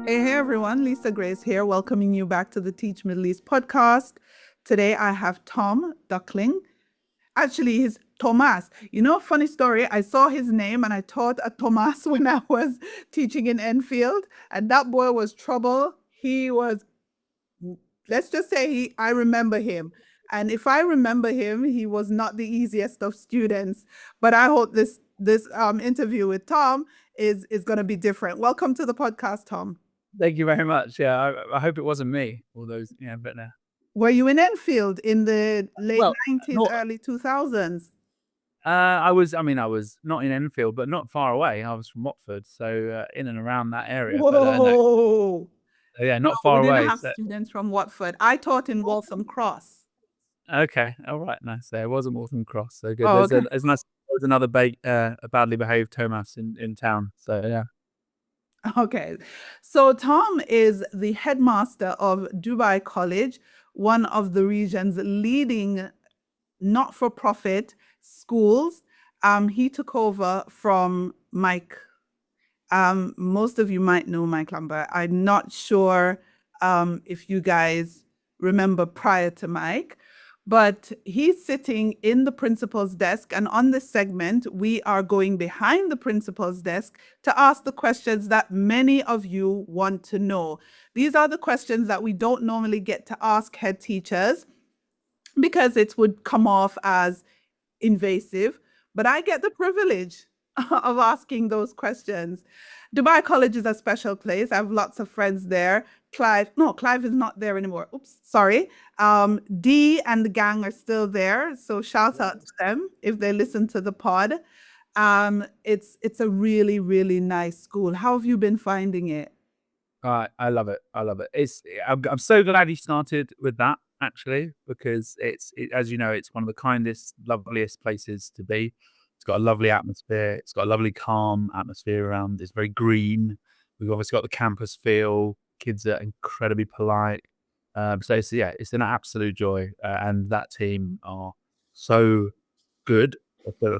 Hey everyone, Lisa Grace here, welcoming you back to the Teach Middle East podcast. Today I have Tom Duckling. Actually, he's Tomas. Funny story, I saw his name and I taught a Tomas when I was teaching in Enfield, and that boy was trouble. He was, let's just say I remember him. And if I remember him, he was not the easiest of students. But I hope this interview with Tom is going to be different. Welcome to the podcast, Tom. Thank you very much. Yeah, I hope it wasn't me. But Were you in Enfield in the late well, 90s, not. early 2000s? I was. I mean, I was not in Enfield, but not far away. I was from Watford, so in and around that area. But no, Whoa. yeah, No, not we far didn't away. have So students from Watford. I taught in Waltham Cross. okay, all right, nice. There wasn't Waltham Cross, so good. Oh, okay. There's nice. There's another a badly behaved Tomas in town. So yeah. Okay. So Tom is the headmaster of Dubai College, one of the region's leading not-for-profit schools. He took over from Mike. Most of you might know Mike Lambert. I'm not sure if you guys remember prior to Mike, but he's sitting in the principal's desk. And on this segment, we are going behind the principal's desk to ask the questions that many of you want to know. These are the questions that we don't normally get to ask head teachers because it would come off as invasive, but I get the privilege of asking those questions. Dubai College is a special place. I have lots of friends there. Clive is not there anymore. Oops, sorry. Dee and the gang are still there. So shout out to them if they listen to the pod. It's a really, really nice school. How have you been finding it? I love it. I love it. I'm so glad you started with that actually, because as you know, it's one of the kindest, loveliest places to be. It's got a lovely atmosphere. It's got a lovely, calm atmosphere around. It's very green. We've obviously got the campus feel. Kids are incredibly polite. So it's an absolute joy, and that team are so good. They're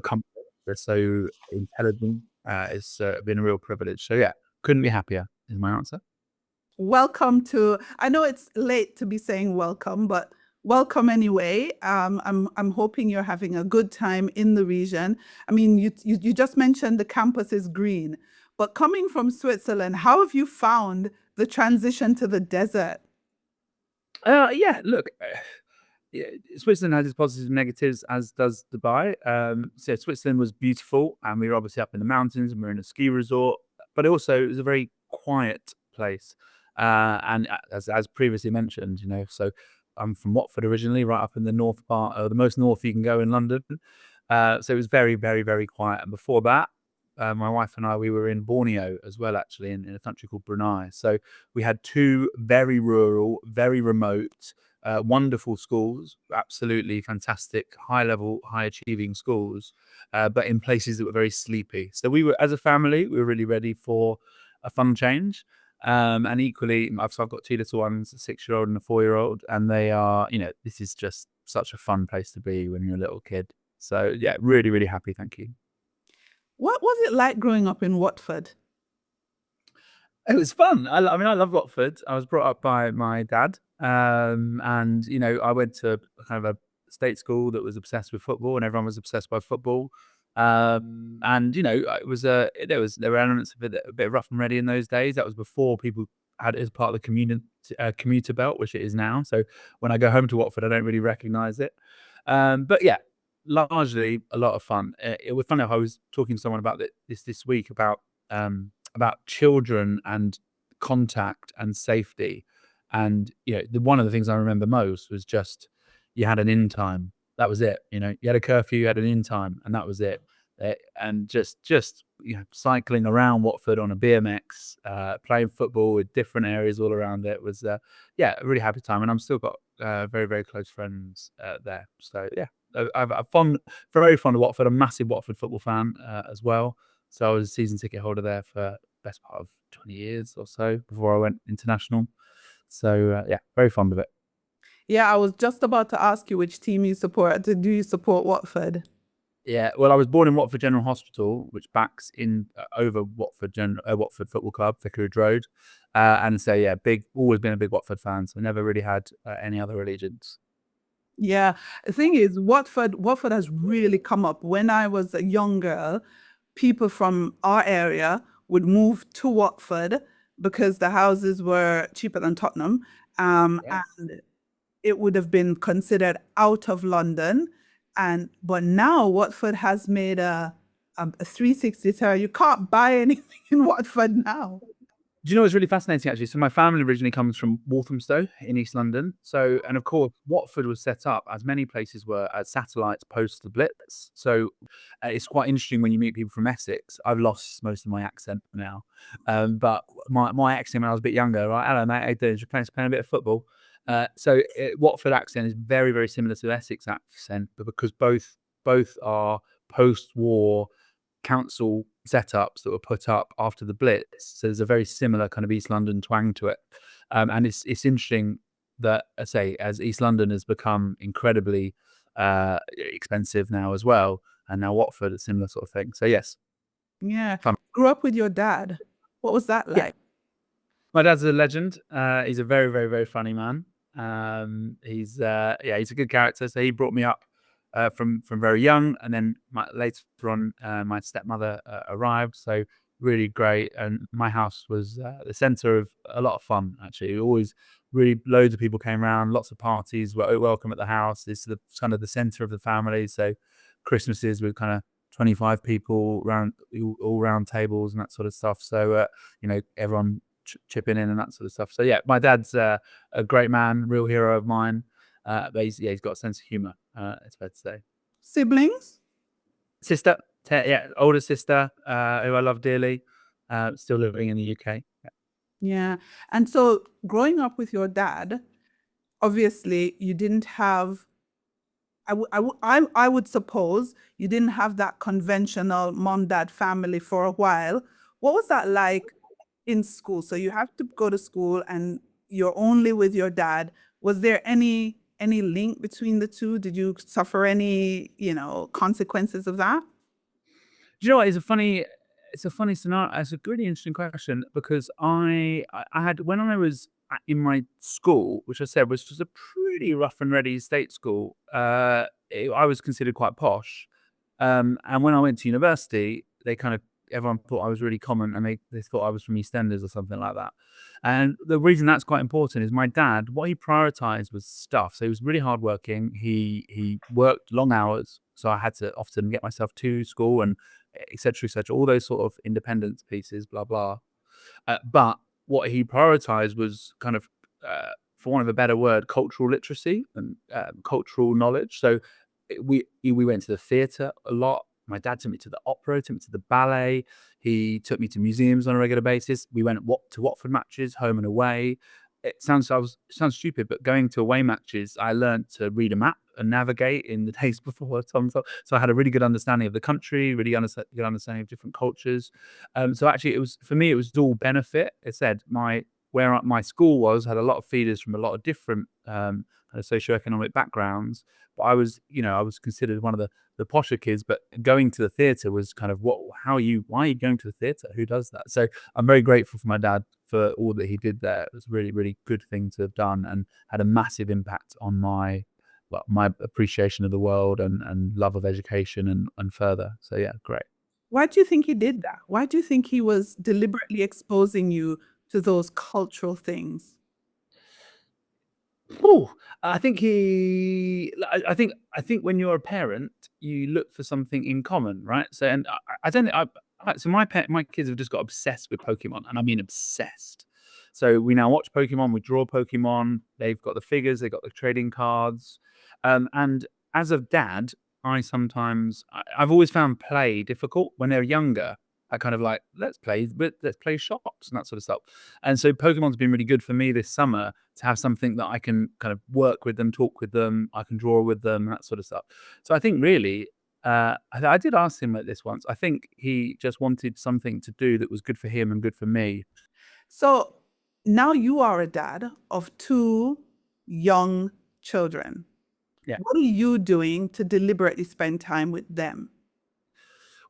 they're so intelligent. It's been a real privilege. So yeah, couldn't be happier. Is my answer. Welcome to, I know it's late to be saying welcome, but welcome anyway. I'm hoping you're having a good time in the region. I mean, you just mentioned the campus is green, but coming from Switzerland, how have you found the transition to the desert? Yeah, look, yeah, Switzerland has its positives and negatives, as does Dubai. So Switzerland was beautiful, and we were obviously up in the mountains, and we are in a ski resort, but also it was a very quiet place. And as previously mentioned, so I'm from Watford originally, right up in the north part, the most north you can go in London. So it was very, very, very quiet. And before that, my wife and I, we were in Borneo as well, actually, in a country called Brunei. So we had two very rural, very remote, wonderful schools, absolutely fantastic, high level, high achieving schools, but in places that were very sleepy. So we were, as a family, we were really ready for a fun change. And equally, I've got two little ones, a 6-year-old and a 4-year-old, and they are, this is just such a fun place to be when you're a little kid. So yeah, really, really happy. Thank you. What was it like growing up in Watford? It was fun. I mean, I love Watford. I was brought up by my dad, and I went to kind of a state school that was obsessed with football, and everyone was obsessed by football. And it was there were elements of it a bit rough and ready in those days. That was before people had it as part of the commuter belt, which it is now. So when I go home to Watford, I don't really recognise it. But yeah, largely a lot of fun. It was funny. I was talking to someone about this week about children and contact and safety. And one of the things I remember most was just you had an in time. That was it. You had a curfew, you had an in time, and that was it. And just cycling around Watford on a BMX, playing football with different areas all around it was a really happy time. And I'm still got very, very close friends there. So yeah, I'm very fond of Watford. I'm a massive Watford football fan as well. So I was a season ticket holder there for best part of 20 years or so before I went international. So yeah, very fond of it. Yeah, I was just about to ask you which team you support. Do you support Watford? Yeah, well, I was born in Watford General Hospital, which backs in over Watford Football Club, Vicarage Road, and so yeah, always been a big Watford fan. So never really had any other allegiance. Yeah. The thing is, Watford has really come up. When I was a young girl, people from our area would move to Watford because the houses were cheaper than Tottenham. Yes. And it would have been considered out of London. But now Watford has made a 360 turn. You can't buy anything in Watford now. Do you know what's really fascinating actually? So my family originally comes from Walthamstow in East London. So, and of course, Watford was set up, as many places were, as satellites post the Blitz. So it's quite interesting when you meet people from Essex. I've lost most of my accent now, but my accent when I was a bit younger, right? Hello, mate. How you doing? Just playing a bit of football. Watford accent is very, very similar to Essex accent, but because both are post-war council setups that were put up after the Blitz. So there's a very similar kind of East London twang to it. And it's interesting that, I say, as East London has become incredibly expensive now as well, and now Watford, a similar sort of thing. So yes, Yeah. fun. Grew up with your dad. What was that Yeah, like? my dad's a legend. He's a very, very, very funny man. He's he's a good character. So he brought me up from very young, and then later on, my stepmother arrived. So really great, and my house was the center of a lot of fun. Actually, always really loads of people came around, lots of parties were welcome at the house. It's the kind of the center of the family. So Christmases with kind of 25 people around, all round tables and that sort of stuff. So everyone chipping in and that sort of stuff. So yeah, my dad's a great man, real hero of mine. But he's got a sense of humor. It's fair to say. Siblings? Sister, older sister, who I love dearly, still living in the UK. Yeah. Yeah. And so growing up with your dad, obviously you didn't have I would suppose you didn't have that conventional mom dad family for a while. What was that like in school? So you have to go to school and you're only with your dad. Was there any link between the two? Did you suffer any, consequences of that? Do you know what? It's a funny scenario. It's a really interesting question because I had, when I was in my school, which I said was just a pretty rough and ready state school. I was considered quite posh, and when I went to university, everyone thought I was really common, and they thought I was from EastEnders or something like that. And the reason that's quite important is my dad, what he prioritized was stuff. So he was really hardworking. He worked long hours, so I had to often get myself to school and etc. etc. All those sort of independence pieces, blah blah. But what he prioritized was kind of, for want of a better word, cultural literacy and cultural knowledge. So we went to the theatre a lot. My dad took me to the opera, took me to the ballet. He took me to museums on a regular basis. We went to Watford matches, home and away. It sounds stupid, but going to away matches, I learned to read a map and navigate in the days before Tom. So I had a really good understanding of the country, really good understanding of different cultures. So actually, it was, for me, it was all benefit. It said where my school had a lot of feeders from a lot of different kind of socioeconomic backgrounds. But I was considered one of the posher kids. But going to the theatre was kind of, why are you going to the theatre? Who does that? So I'm very grateful for my dad for all that he did there. It was a really, really good thing to have done and had a massive impact on my appreciation of the world and love of education and further. So yeah, great. Why do you think he did that? Why do you think he was deliberately exposing you to those cultural things? Oh, I think I think when you're a parent, you look for something in common, right? So, and I don't. So my kids have just got obsessed with Pokemon, and I mean obsessed. So we now watch Pokemon, we draw Pokemon. They've got the figures, they've got the trading cards, and as a dad, I've always found play difficult when they're younger. I kind of like, let's play shops and that sort of stuff. And so Pokemon's been really good for me this summer to have something that I can kind of work with them, talk with them, I can draw with them, that sort of stuff. So I think really, I did ask him like this once. I think he just wanted something to do that was good for him and good for me. So now you are a dad of two young children. Yeah. What are you doing to deliberately spend time with them?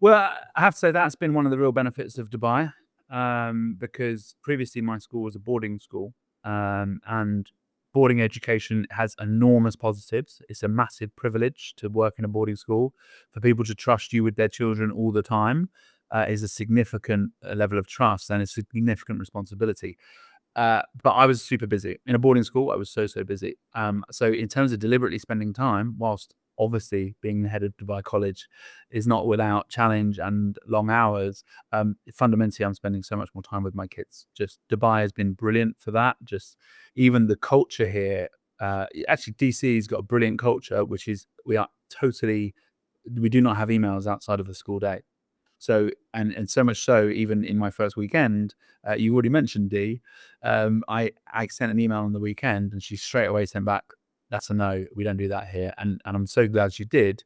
Well, I have to say that's been one of the real benefits of Dubai, because previously my school was a boarding school, and boarding education has enormous positives. It's a massive privilege to work in a boarding school. For people to trust you with their children all the time is a significant level of trust and a significant responsibility. But I was super busy in a boarding school. I was so busy. So in terms of deliberately spending time, whilst obviously being the head of Dubai College is not without challenge and long hours, fundamentally I'm spending so much more time with my kids. Just Dubai has been brilliant for that. Just even the culture here. Actually, DC's got a brilliant culture, which is we do not have emails outside of the school day. So and so much so, even in my first weekend, you already mentioned Dee. I sent an email on the weekend, and she straight away sent back, "That's a no. We don't do that here." And I'm so glad she did,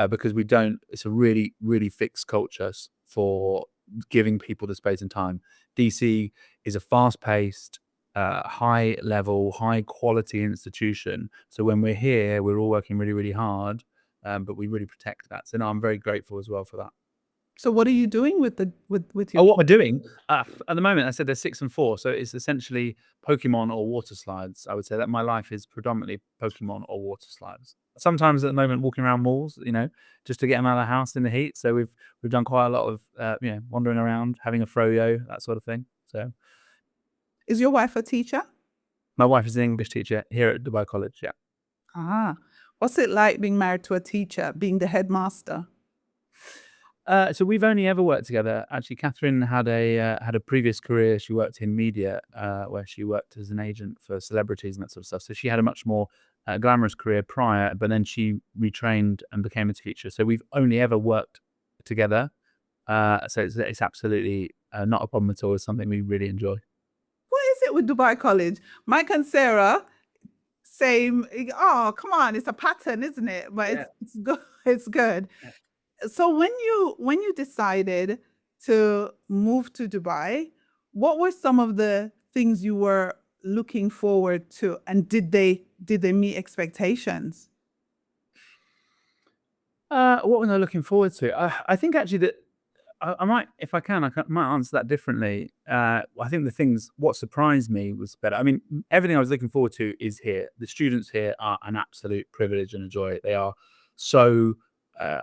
because we don't. It's a really fixed culture for giving people the space and time. DC is a fast-paced, high level, high quality institution. So when we're here, we're all working really hard, but we really protect that. So no, I'm very grateful as well for that. So what are you doing with your Oh, what kids? we're doing? At the moment, I said they're 6 and 4, so it's essentially Pokemon or water slides. I would say that my life is predominantly Pokemon or water slides. Sometimes at the moment, walking around malls, just to get them out of the house in the heat. So we've done quite a lot of wandering around, having a froyo, that sort of thing. So Is your wife a teacher? my wife is an English teacher here at Dubai College. Yeah. Ah, what's it like being married to a teacher, being the headmaster? So we've only ever worked together. Actually, Catherine had a previous career. She worked in media, where she worked as an agent for celebrities and that sort of stuff. So she had a much more glamorous career prior, but then she retrained and became a teacher. So we've only ever worked together. So it's absolutely not a problem at all. It's something we really enjoy. What is it with Dubai College? Mike and Sarah, same. Oh, come on, it's a pattern, isn't it? But Yeah. it's good. It's good. So when you decided to move to Dubai, what were some of the things you were looking forward to, and did they meet expectations? What was I looking forward to? I think actually that I might, if might answer that differently. I think what surprised me was better. I mean, everything I was looking forward to is here. The students here are an absolute privilege and a joy. They are so uh,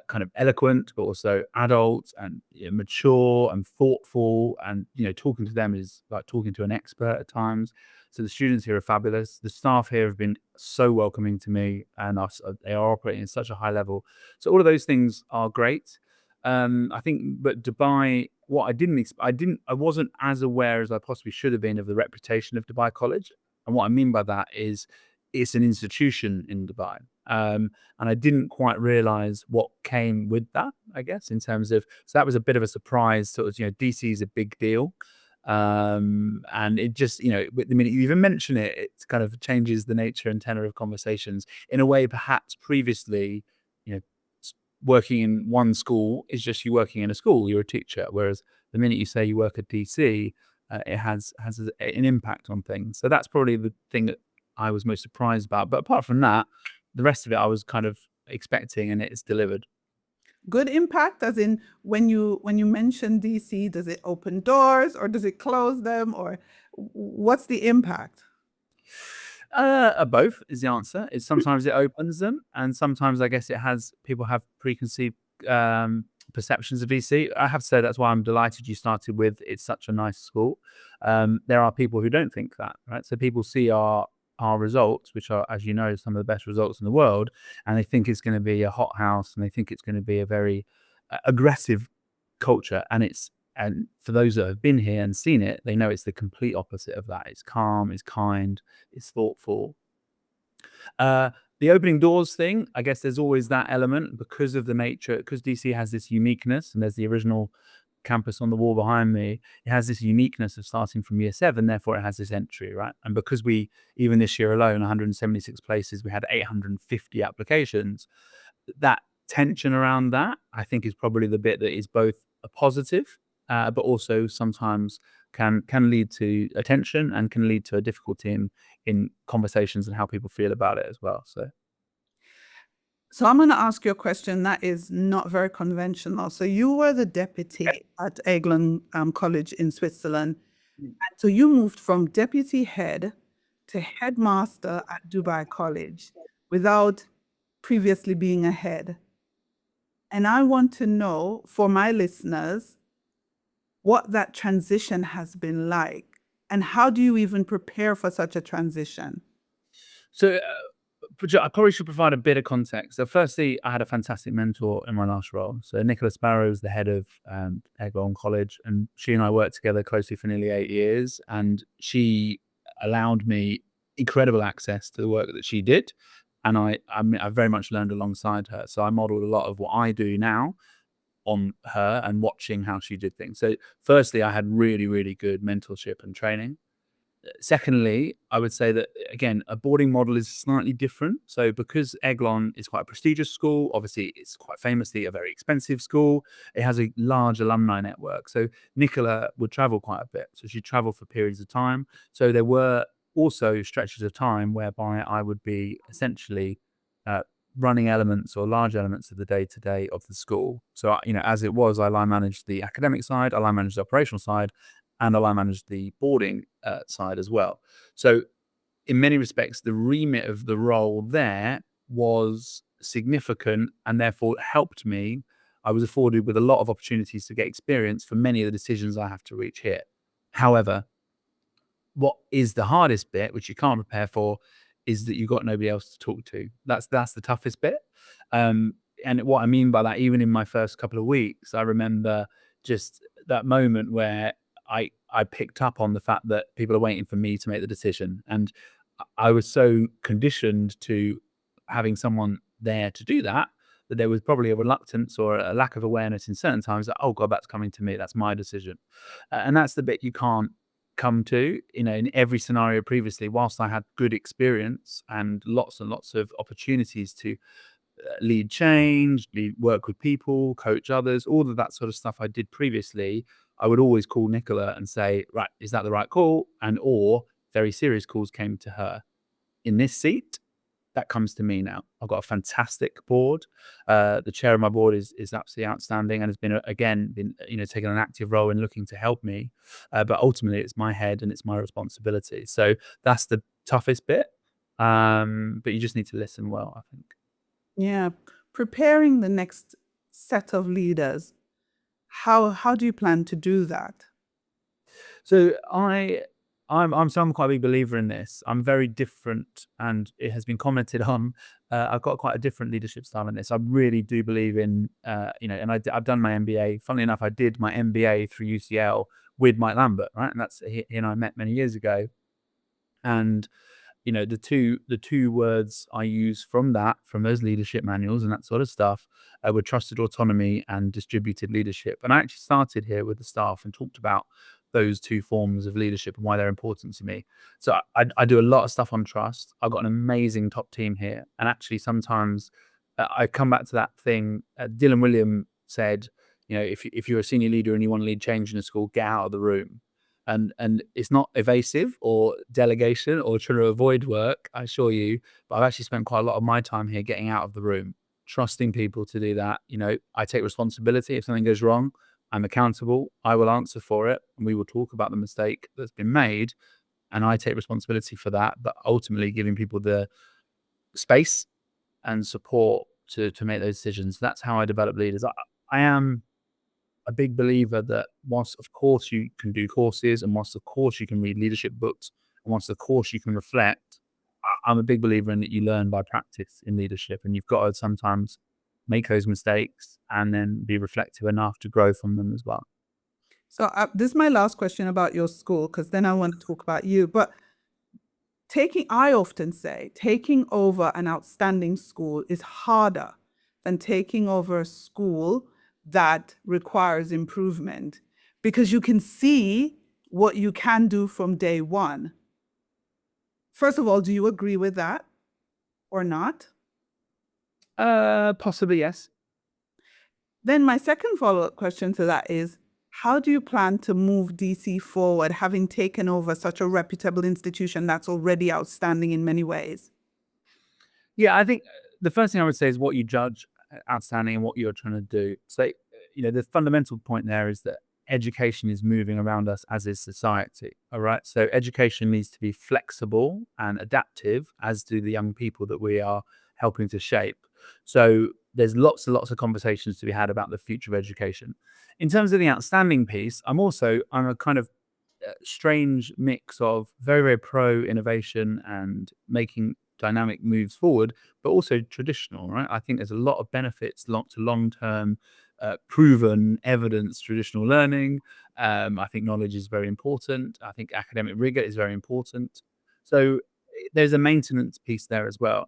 kind of eloquent, but also adult and mature and thoughtful. And talking to them is like talking to an expert at times. So the students here are fabulous. The staff here have been so welcoming to me, and they are operating at such a high level. So all of those things are great. I think, but Dubai, what I wasn't as aware as I possibly should have been of the reputation of Dubai College. And what I mean by that is it's an institution in Dubai. And I didn't quite realize what came with that, I guess, in terms of, so that was a bit of a surprise. Sort of, DC is a big deal. And it just, the minute you even mention it, it kind of changes the nature and tenor of conversations in a way perhaps previously, you know, working in one school is just you working in a school, you're a teacher. Whereas the minute you say you work at DC, it has an impact on things. So that's probably the thing that I was most surprised about. But apart from that, the rest of it I was kind of expecting, and it's delivered. Good impact, as in when you mention DC, does it open doors or does it close them, or what's the impact? Both is the answer. It's sometimes it opens them, and sometimes I guess people have preconceived perceptions of DC. I have to say that's why I'm delighted you started with it's such a nice school. There are people who don't think that, right? So people see our results, which are, as you know, some of the best results in the world, and they think it's going to be a hothouse, and they think it's going to be a very aggressive culture, and for those that have been here and seen it, they know it's the complete opposite of that. It's calm, it's kind, it's thoughtful. Uh, the opening doors thing, I guess there's always that element because of the nature, because DC has this uniqueness, and there's the original campus on the wall behind me. It has this uniqueness of starting from year 7, therefore it has this entry, right? And because even this year alone, 176 places, we had 850 applications. That tension around that, I think, is probably the bit that is both a positive, but also sometimes can lead to attention and can lead to a difficulty in conversations and how people feel about it as well. So So I'm going to ask you a question that is not very conventional. So you were the deputy at Eglon College in Switzerland. So you moved from deputy head to headmaster at Dubai College without previously being a head. And I want to know, for my listeners, what that transition has been like, and how do you even prepare for such a transition? So, I probably should provide a bit of context. So, firstly, I had a fantastic mentor in my last role. So, Nicola Sparrow is the head of Eglon College, and she and I worked together closely for nearly 8 years. And she allowed me incredible access to the work that she did, and I very much learned alongside her. So, I modeled a lot of what I do now on her and watching how she did things. So, firstly, I had really, really good mentorship and training. Secondly, I would say that again, a boarding model is slightly different. So because Eglon is quite a prestigious school, obviously it's quite famously a very expensive school. It has a large alumni network. So Nicola would travel quite a bit. So she'd travel for periods of time. So there were also stretches of time whereby I would be essentially uh, running elements or large elements of the day to day of the school. So as it was, I line managed the academic side, I line managed the operational side, and I line managed the boarding side as well. So in many respects, the remit of the role there was significant and therefore helped me. I was afforded with a lot of opportunities to get experience for many of the decisions I have to reach here. However, what is the hardest bit, which you can't prepare for, is that you've got nobody else to talk to. That's the toughest bit. And what I mean by that, even in my first couple of weeks, I remember just that moment where I picked up on the fact that people are waiting for me to make the decision, and I was so conditioned to having someone there to do that that there was probably a reluctance or a lack of awareness in certain times that, oh God, that's coming to me, that's my decision. And that's the bit you can't come to, in every scenario previously. Whilst I had good experience and lots of opportunities to lead change, work with people, coach others, all of that sort of stuff I did previously, I would always call Nicola and say, right, is that the right call? And or very serious calls came to her. In this seat, that comes to me now. I've got a fantastic board. The chair of my board is absolutely outstanding and has been taking an active role in looking to help me. But ultimately, it's my head and it's my responsibility. So that's the toughest bit. But you just need to listen well, I think. Yeah, preparing the next set of leaders. How do you plan to do that? So I'm quite a big believer in this. I'm very different, and it has been commented on. I've got quite a different leadership style in this. I really do believe in, and I've done my MBA. Funnily enough, I did my MBA through UCL with Mike Lambert, right? And that's he and I met many years ago. And the two words I use from those leadership manuals and that sort of stuff were trusted autonomy and distributed leadership. And I actually started here with the staff and talked about those two forms of leadership and why they're important to me. So I do a lot of stuff on trust. I've got an amazing top team here, and actually sometimes I come back to that thing. Dylan William said, if you're a senior leader and you want to lead change in a school, get out of the room. And it's not evasive or delegation or trying to avoid work, I assure you, but I've actually spent quite a lot of my time here getting out of the room, trusting people to do that. I take responsibility. If something goes wrong, I'm accountable. I will answer for it, and we will talk about the mistake that's been made, and I take responsibility for that, but ultimately giving people the space and support to make those decisions. That's how I develop leaders. I am a big believer that whilst of course you can do courses, and whilst of course you can read leadership books, and whilst of course you can reflect, I'm a big believer in that you learn by practice in leadership, and you've got to sometimes make those mistakes and then be reflective enough to grow from them as well. So this is my last question about your school, because then I want to talk about you. But I often say, taking over an outstanding school is harder than taking over a school that requires improvement, because you can see what you can do from day one. First of all, do you agree with that or not? Possibly, yes. Then my second follow-up question to that is, how do you plan to move DC forward, having taken over such a reputable institution that's already outstanding in many ways? Yeah, I think the first thing I would say is what you judge outstanding and what you're trying to do. So, the fundamental point there is that education is moving around us, as is society. All right. So education needs to be flexible and adaptive, as do the young people that we are helping to shape. So there's lots and lots of conversations to be had about the future of education. In terms of the outstanding piece, I'm a kind of strange mix of very, very pro innovation and making dynamic moves forward, but also traditional, right? I think there's a lot of benefits to long term, proven evidence traditional learning. I think knowledge is very important. I think academic rigor is very important. So there's a maintenance piece there as well.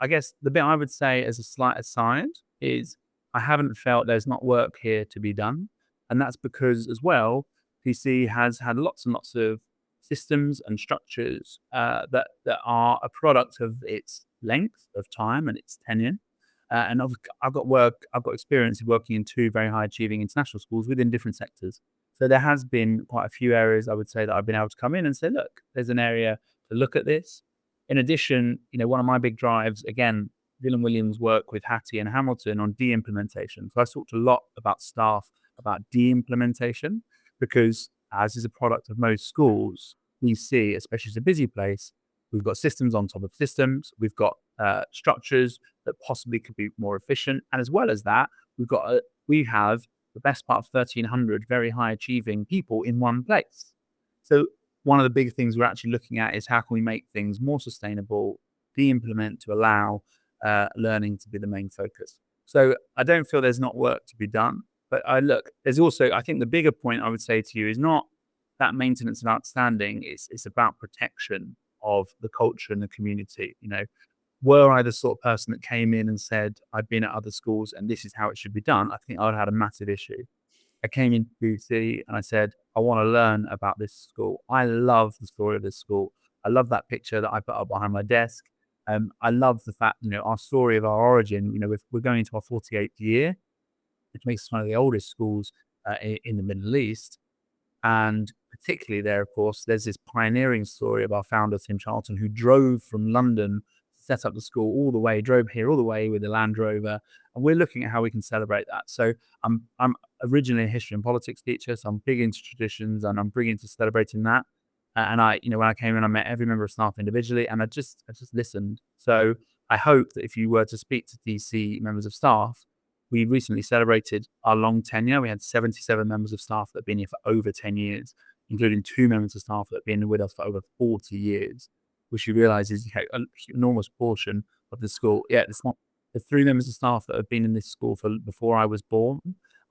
I guess the bit I would say as a slight aside is I haven't felt there's not work here to be done. And that's because, as well, PC has had lots and lots of systems and structures that are a product of its length of time and its tenure. And I've got experience of working in two very high achieving international schools within different sectors. So there has been quite a few areas I would say that I've been able to come in and say, look, there's an area to look at this. In addition, one of my big drives, again, Dylan Williams' work with Hattie and Hamilton on de-implementation. So I talked a lot about staff, about de-implementation, because as is a product of most schools, we see, especially as a busy place, we've got systems on top of systems. We've got structures that possibly could be more efficient. And as well as that, we have the best part of 1,300 very high achieving people in one place. So one of the big things we're actually looking at is how can we make things more sustainable, de-implement to allow learning to be the main focus. So I don't feel there's not work to be done. But there's also, I think the bigger point I would say to you is not that maintenance of outstanding. It's about protection of the culture and the community. Were I the sort of person that came in and said, I've been at other schools and this is how it should be done, I think I would have had a massive issue. I came into BC and I said, I want to learn about this school. I love the story of this school. I love that picture that I put up behind my desk. I love the fact, our story of our origin, we're going into our 48th year, which makes us one of the oldest schools in the Middle East. And particularly there, of course, there's this pioneering story of our founder, Tim Charlton, who drove from London, set up the school drove here all the way with a Land Rover. And we're looking at how we can celebrate that. So I'm originally a history and politics teacher, so I'm big into traditions and I'm big into celebrating that. And when I came in, I met every member of staff individually and I just listened. So I hope that if you were to speak to DC members of staff, we recently celebrated our long tenure. We had 77 members of staff that have been here for over 10 years, including 2 members of staff that have been with us for over 40 years, which you realize is an enormous portion of the school. Yeah, it's not the 3 members of staff that have been in this school before I was born.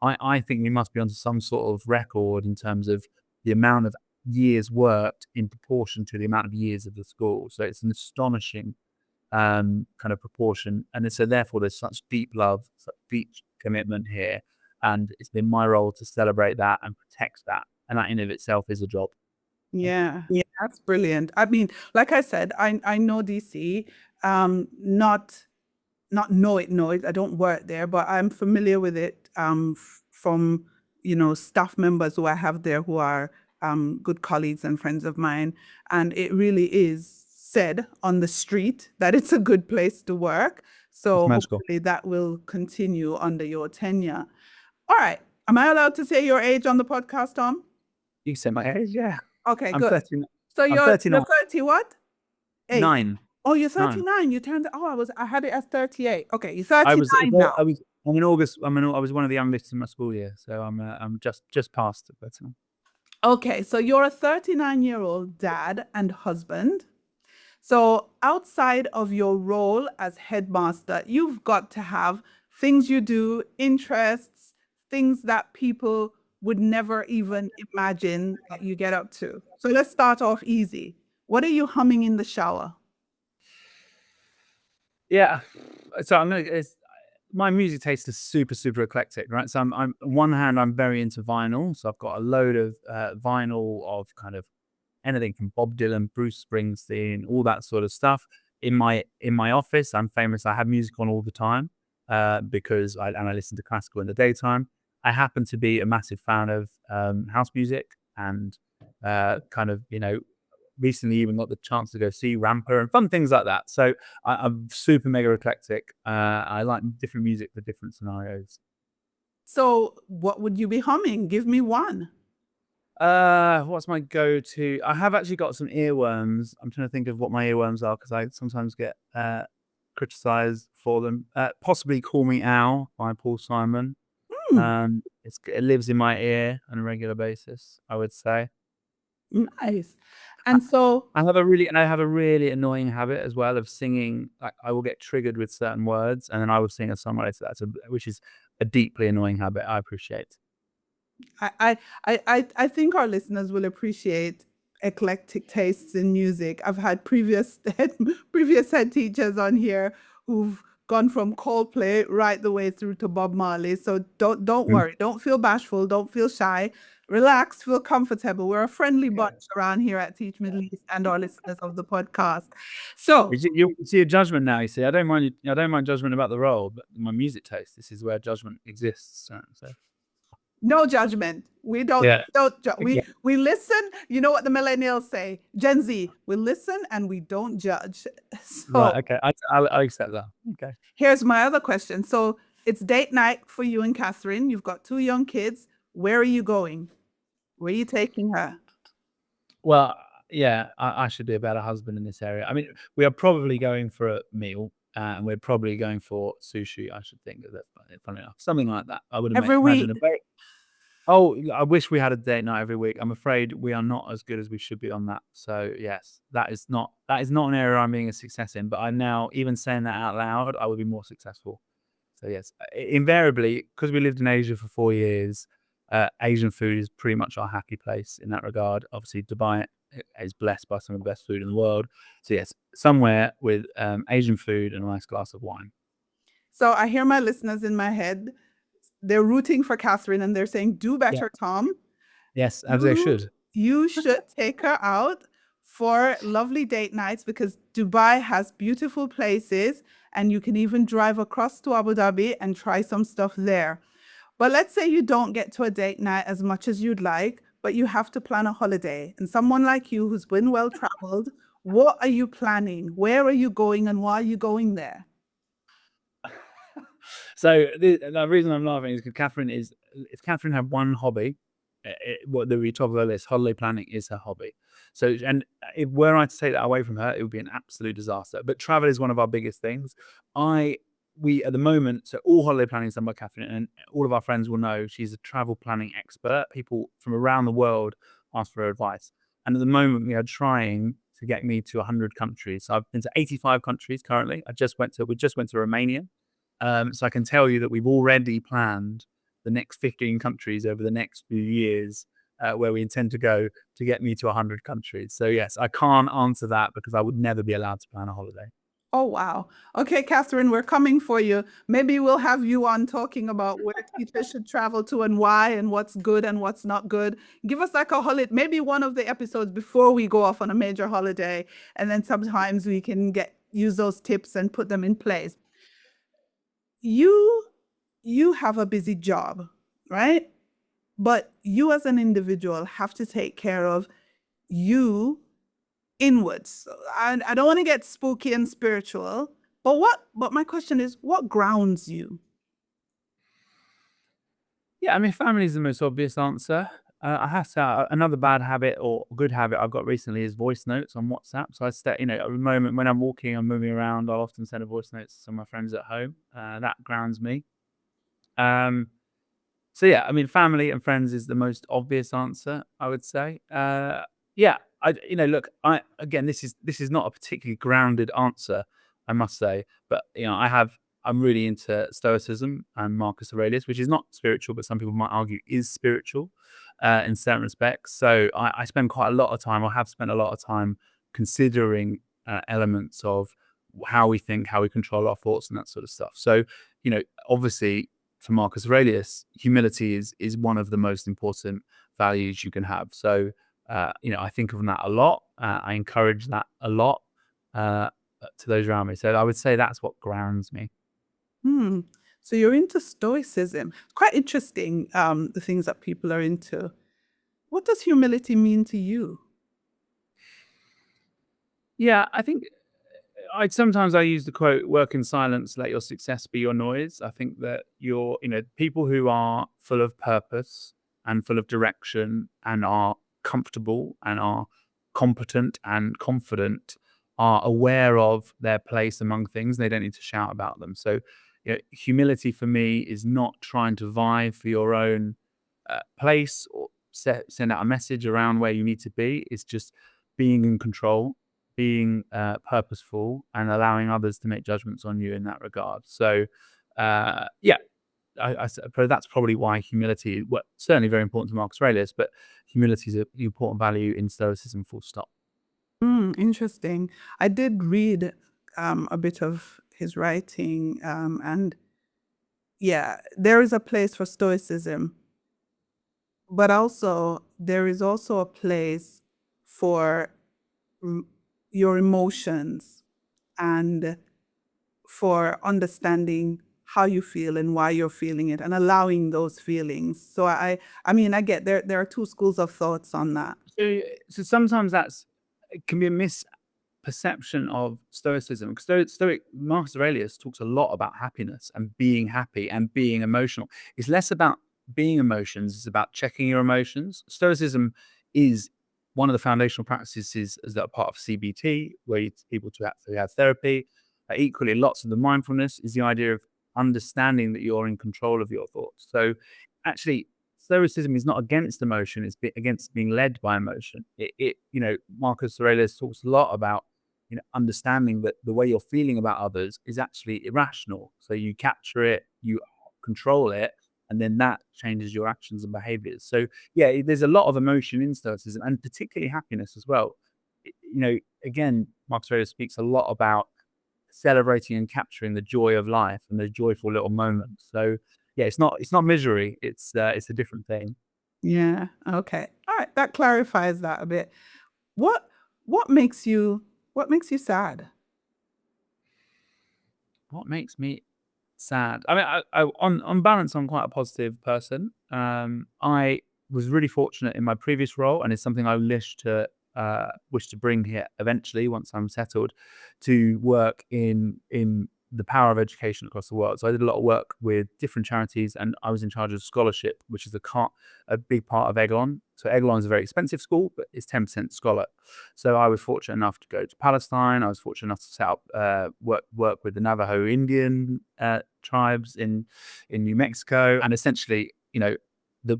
I think we must be onto some sort of record in terms of the amount of years worked in proportion to the amount of years of the school. So it's an astonishing kind of proportion. And so therefore there's such deep love, such deep commitment here. And it's been my role to celebrate that and protect that. And that in of itself is a job. Yeah, that's brilliant. I mean, like I said, I know DC, not know it. I don't work there, but I'm familiar with it from staff members who I have there who are good colleagues and friends of mine, and it really is said on the street that it's a good place to work. So hopefully that will continue under your tenure. All right. Am I allowed to say your age on the podcast, Tom? You can say my age, yeah. Okay, I'm good. 13, So you're 30 what? 9. Oh, you're 39. You turned. Oh, I had it as 38. Okay, you're 39 now. I'm in August. I was one of the youngest in my school year, so I'm just past it. Okay, so you're a 39-year-old dad and husband. So outside of your role as headmaster, you've got to have things you do, interests, things that people would never even imagine that you get up to. So let's start off easy. What are you humming in the shower? Yeah. So my music taste is super, super eclectic, right? So I'm on one hand, I'm very into vinyl. So I've got a load of vinyl of kind of anything from Bob Dylan, Bruce Springsteen, all that sort of stuff. In my office, I'm famous. I have music on all the time because I listen to classical in the daytime. I happen to be a massive fan of house music and kind of recently even got the chance to go see Rampa and fun things like that. So I'm super mega eclectic. I like different music for different scenarios. So what would you be humming? Give me one. What's my go-to? I have actually got some earworms. I'm trying to think of what my earworms are because I sometimes get criticized for them. Possibly "Call Me Al" by Paul Simon. Hmm, It lives in my ear on a regular basis, I would say. nice. I And so, I have a really annoying habit as well of singing. Like, I will get triggered with certain words, and then I will sing a song related to that. So, which is a deeply annoying habit. I appreciate. I think our listeners will appreciate eclectic tastes in music. I've had previous head teachers on here who've gone from Coldplay right the way through to Bob Marley. So don't Mm. worry, don't feel bashful, don't feel shy. Relax, feel comfortable. We're a friendly bunch around here at Teach Middle East and our listeners of the podcast. So You see a judgment now. You see, I don't mind judgment about the role, but my music taste. This is where judgment exists. So no judgment. We yeah, yeah, we listen. You know what the millennials say? Gen Z, we listen and we don't judge. right. So Okay, I accept that. Okay. here's my other question. So it's date night for you and Catherine. You've got two young kids. Where are you going? Where are you taking her? Well, yeah, I should be a better husband in this area. I mean, we are probably going for a meal, and we're probably going for sushi. I should think of that. Funny enough, something like that. I would Every imagine a week. very. Oh, I wish we had a date night every week. I'm afraid we are not as good as we should be on that. So yes, that is not an area I'm being a success in. But I now, even saying that out loud, I would be more successful. So yes, invariably, because we lived in Asia for 4 years, Asian food is pretty much our happy place in that regard. Obviously, Dubai is blessed by some of the best food in the world. So yes, somewhere with Asian food and a nice glass of wine. So I hear my listeners in my head. They're rooting for Catherine and they're saying, do Yeah. better, Tom. Yes, as they You should. you should take her out for lovely date nights because Dubai has beautiful places and you can even drive across to Abu Dhabi and try some stuff there. But let's say you don't get to a date night as much as you'd like, but you have to plan a holiday. And someone like you who's been well traveled, what are you planning? Where are you going and why are you going there? So the reason I'm laughing is because if Catherine had one hobby, what the top of her list, holiday planning is her hobby. So, and if were I to take that away from her, it would be an absolute disaster. But travel is one of our biggest things. We at the moment, so all holiday planning is done by Catherine, and all of our friends will know she's a travel planning expert. People from around the world ask for her advice, and at the moment we are trying to get me to 100 countries. So I've been to 85 countries currently. We just went to Romania. So I can tell you that we've already planned the next 15 countries over the next few years, where we intend to go to get me to 100 countries. So yes, I can't answer that because I would never be allowed to plan a holiday. Oh, wow. Okay, Catherine, we're coming for you. Maybe we'll have you on talking about where teachers should travel to and why and what's good and what's not good. Give us like a holiday, maybe one of the episodes before we go off on a major holiday. And then sometimes we can use those tips and put them in place. You you have a busy job, right? But you as an individual have to take care of you inwards. So I don't want to get spooky and spiritual, but my question is, what grounds you? Yeah, I mean, family is the most obvious answer. I have to say, another bad habit or good habit I've got recently is voice notes on WhatsApp. So at the moment when I'm walking, I'm moving around, I'll often send a voice note to some of my friends at home. That grounds me. Um, So yeah, I mean, family and friends is the most obvious answer, I would say. Yeah, look, I again, this is not a particularly grounded answer, I must say, but I'm really into Stoicism and Marcus Aurelius, which is not spiritual, but some people might argue is spiritual in certain respects. So I spend quite a lot of time, or have spent a lot of time, considering elements of how we think, how we control our thoughts, and that sort of stuff. So obviously for Marcus Aurelius, humility is one of the most important values you can have. So, I think of that a lot. I encourage that a lot to those around me. So I would say that's what grounds me. Hmm. So you're into Stoicism. Quite interesting, the things that people are into. What does humility mean to you? Yeah, I think I sometimes I use the quote, "Work in silence, let your success be your noise." I think that people who are full of purpose and full of direction and are comfortable and are competent and confident are aware of their place among things. They don't need to shout about them. So, humility for me is not trying to vie for your own place or send out a message around where you need to be. It's just being in control, being purposeful, and allowing others to make judgments on you in that regard. So, yeah, but that's probably why humility, well, certainly very important to Marcus Aurelius, but humility is an important value in Stoicism. Full stop. Interesting. I did read a bit of his writing, and yeah, there is a place for Stoicism, but also there is also a place for mm, your emotions and for understanding how you feel and why you're feeling it and allowing those feelings. So I mean, I get there are two schools of thoughts on that. So sometimes it can be a misperception of Stoicism, because Stoic Marcus Aurelius talks a lot about happiness and being happy and being emotional. It's less about being emotions; it's about checking your emotions. Stoicism is one of the foundational practices as that are part of CBT, where people to have therapy. Equally, lots of the mindfulness is the idea of understanding that you're in control of your thoughts. So, actually, Stoicism is not against emotion; it's against being led by emotion. Marcus Aurelius talks a lot about understanding that the way you're feeling about others is actually irrational. So you capture it, you control it, and then that changes your actions and behaviors. So yeah, there's a lot of emotion in Stoicism, and particularly happiness as well. Again, Marcus Aurelius speaks a lot about celebrating and capturing the joy of life and the joyful little moments. So yeah, it's not misery. It's a different thing. Yeah. Okay. All right. That clarifies that a bit. What what makes you what makes you sad? What makes me sad? I mean, on balance, I'm quite a positive person. I was really fortunate in my previous role, and it's something I wish to bring here eventually once I'm settled, to work in the power of education across the world. So I did a lot of work with different charities, and I was in charge of scholarship, which is a big part of Eglon. So Eglon is a very expensive school, but it's 10% scholar. So I was fortunate enough to go to Palestine. I was fortunate enough to set up work with the Navajo Indian tribes in New Mexico, and essentially,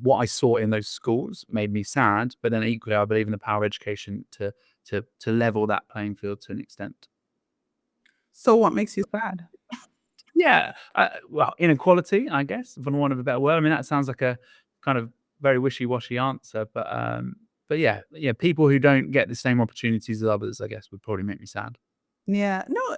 what I saw in those schools made me sad. But then equally, I believe in the power of education to level that playing field to an extent. So what makes you sad? Yeah, well, inequality, I guess, for want of a better word. I mean, that sounds like a kind of very wishy-washy answer, but yeah, people who don't get the same opportunities as others, I guess, would probably make me sad. Yeah. No,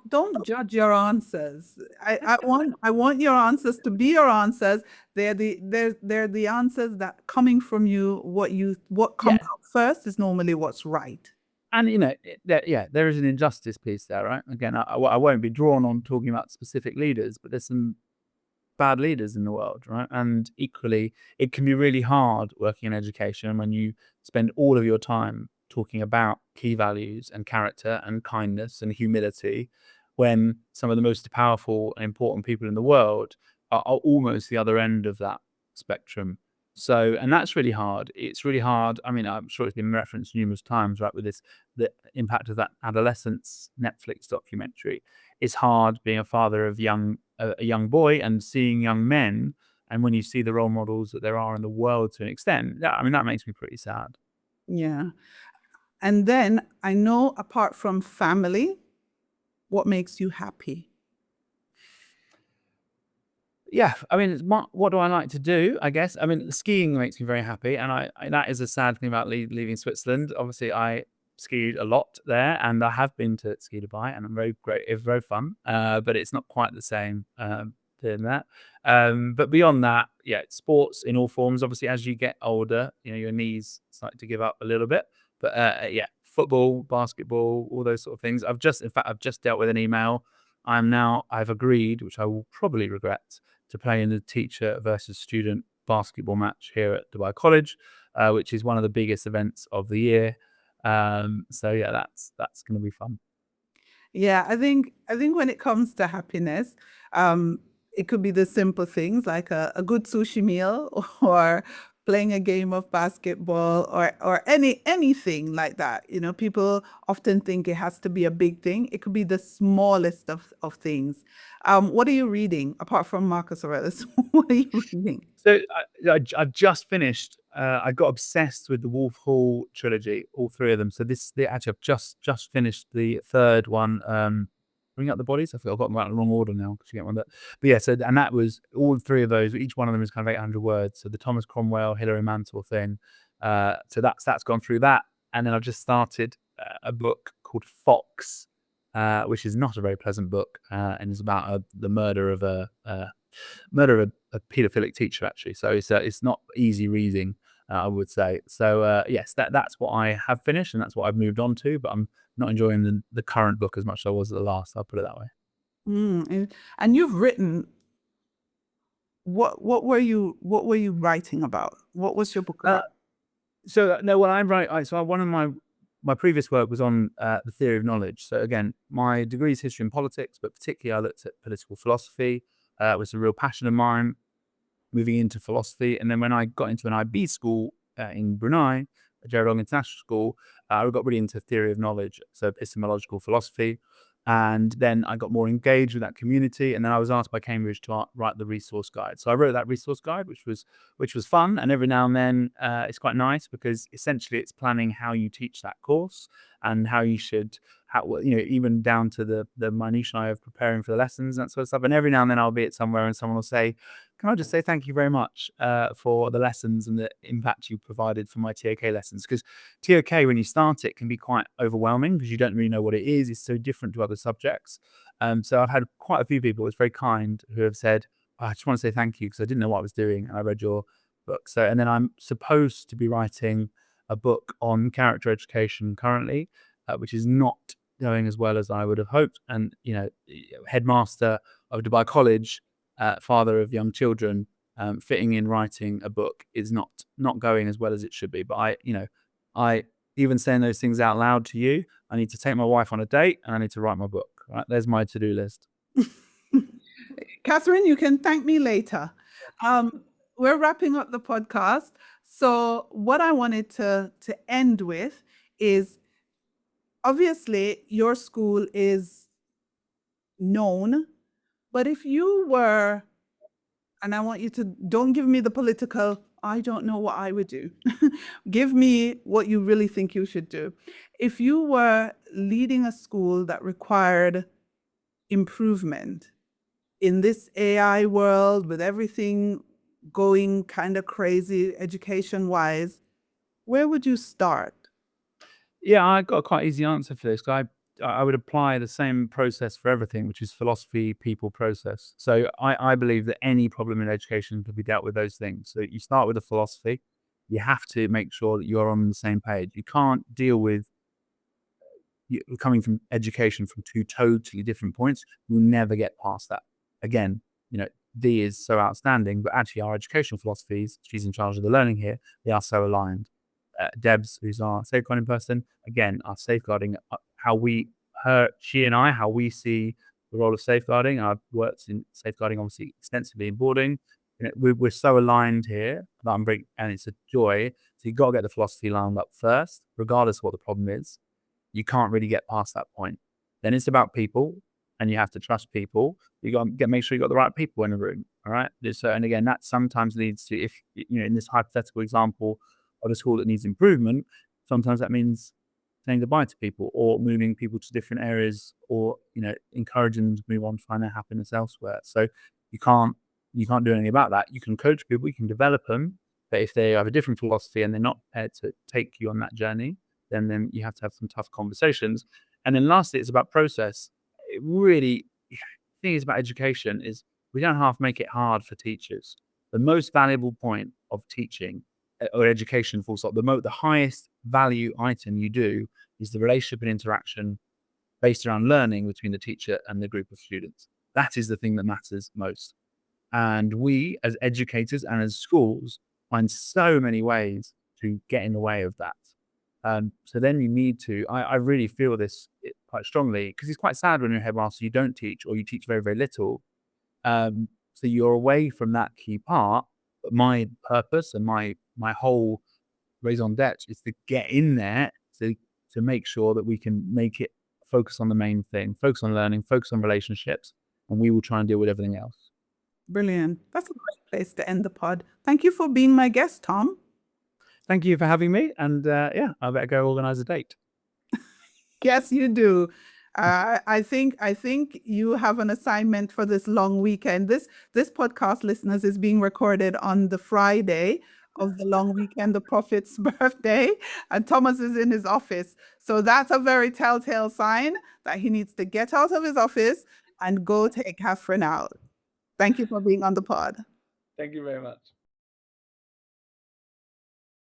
don't judge your answers. I want your answers to be your answers. They're the answers that coming from you, what Yeah, comes up first is normally what's right. and there is an injustice piece there, right? Again, I won't be drawn on talking about specific leaders, but there's some bad leaders in the world, right? And equally, it can be really hard working in education when you spend all of your time talking about key values and character and kindness and humility, when some of the most powerful and important people in the world are almost the other end of that spectrum. So, and that's really hard. It's really hard. I mean, I'm sure it's been referenced numerous times, right? With the impact of that adolescence Netflix documentary. It's hard being a father of a young boy and seeing young men, and when you see the role models that there are in the world to an extent, I mean, that makes me pretty sad. Yeah. And then I know apart from family, what makes you happy? Yeah, I mean, what do I like to do? I guess I mean skiing makes me very happy, and that is a sad thing about leaving Switzerland. Obviously, I skied a lot there, and I have been to Ski Dubai, and I'm very great. It's very fun, but it's not quite the same doing that. But beyond that, yeah, sports in all forms. Obviously, as you get older, your knees start to give up a little bit. But yeah, football, basketball, all those sort of things. In fact, I've just dealt with an email. I've agreed, which I will probably regret, to play in the teacher versus student basketball match here at Dubai College, which is one of the biggest events of the year. So yeah, that's going to be fun. Yeah, I think when it comes to happiness, it could be the simple things like a good sushi meal or playing a game of basketball or anything like that. You know, people often think it has to be a big thing. It could be the smallest of things. What are you reading apart from Marcus Aurelius? What are you reading? So I've just finished. I got obsessed with the Wolf Hall trilogy, all three of them. So actually I've just finished the third one. Bring Up the Bodies. I feel I've got them out in the wrong order now because you get one that. But yeah, so and that was all three of those. Each one of them is kind of 800 words. So the Thomas Cromwell, Hilary Mantel thing. So that's gone through that, and then I've just started a book called Fox, which is not a very pleasant book, and is about the murder of a paedophilic teacher, actually. So it's not easy reading, I would say. So yes, that's what I have finished, and that's what I've moved on to. But I'm not enjoying the current book as much as I was at the last. I'll put it that way. And you've written what were you writing about? What was your book Uh, about? so no, when I write, one of my previous work was on the theory of knowledge. So again, my degree is history and politics, but particularly I looked at political philosophy. It was a real passion of mine, moving into philosophy. And then when I got into an IB school in Brunei, a Jeralong International School, I got really into theory of knowledge, so epistemological philosophy. And then I got more engaged with that community. And then I was asked by Cambridge to write the resource guide. So I wrote that resource guide, which was fun. And every now and then it's quite nice because essentially it's planning how you teach that course and how you should, even down to the minutiae of preparing for the lessons and that sort of stuff. And every now and then I'll be at somewhere and someone will say, can I just say thank you very much for the lessons and the impact you provided for my TOK lessons? Because TOK, when you start it, can be quite overwhelming because you don't really know what it is. It's so different to other subjects. So I've had quite a few people, it's very kind, who have said, "Oh, I just want to say thank you because I didn't know what I was doing and I read your book." So, and then I'm supposed to be writing a book on character education currently, which is not going as well as I would have hoped. And, headmaster of Dubai College, father of young children, fitting in writing a book is not going as well as it should be. But I even saying those things out loud to you, I need to take my wife on a date and I need to write my book. Right, there's my to-do list. Catherine, you can thank me later. We're wrapping up the podcast. So what I wanted to end with is obviously your school is known, but if you were, and I want you to don't give me the political, I don't know what I would do. Give me what you really think you should do. If you were leading a school that required improvement in this AI world with everything going kind of crazy education wise, where would you start? Yeah, I got a quite easy answer for this. I would apply the same process for everything, which is philosophy, people, process. So I believe that any problem in education can be dealt with those things. So you start with the philosophy. You have to make sure that you're on the same page. You can't deal with coming from education from two totally different points. You'll never get past that. Again, D is so outstanding, but actually our educational philosophies, she's in charge of the learning here, they are so aligned. Debs, who's our safeguarding person, again, our safeguarding, she and I, how we see the role of safeguarding. I've worked in safeguarding, obviously, extensively in boarding. We're so aligned here that and it's a joy. So you've got to get the philosophy lined up first, regardless of what the problem is. You can't really get past that point. Then it's about people, and you have to trust people. You got to make sure you got the right people in the room. All right. And again, that sometimes leads to, if in this hypothetical example of a school that needs improvement, sometimes that means saying goodbye to people or moving people to different areas, or encouraging them to move on, find their happiness elsewhere. So you can't do anything about that. You can coach people, you can develop them, but if they have a different philosophy and they're not prepared to take you on that journey, then you have to have some tough conversations. And then lastly, it's about process. It really, the thing is about education is we don't have to make it hard for teachers. The most valuable point of teaching or education, full stop, the highest value item you do is the relationship and interaction based around learning between the teacher and the group of students. That is the thing that matters most. And we, as educators and as schools, find so many ways to get in the way of that. So then you need to, I really feel this quite strongly, because it's quite sad when you're a headmaster, you don't teach, or you teach very, very little. So you're away from that key part. But my purpose and my whole raison d'etre is to get in there to make sure that we can make it focus on the main thing, focus on learning, focus on relationships, and we will try and deal with everything else. Brilliant. That's a great place to end the pod. Thank you for being my guest, Tom. Thank you for having me. And yeah, I better go organize a date. Yes, you do. I think you have an assignment for this long weekend. This podcast, listeners, is being recorded on the Friday of the long weekend, the Prophet's birthday, and Thomas is in his office. So that's a very telltale sign that he needs to get out of his office and go take Catherine out. Thank you for being on the pod. Thank you very much.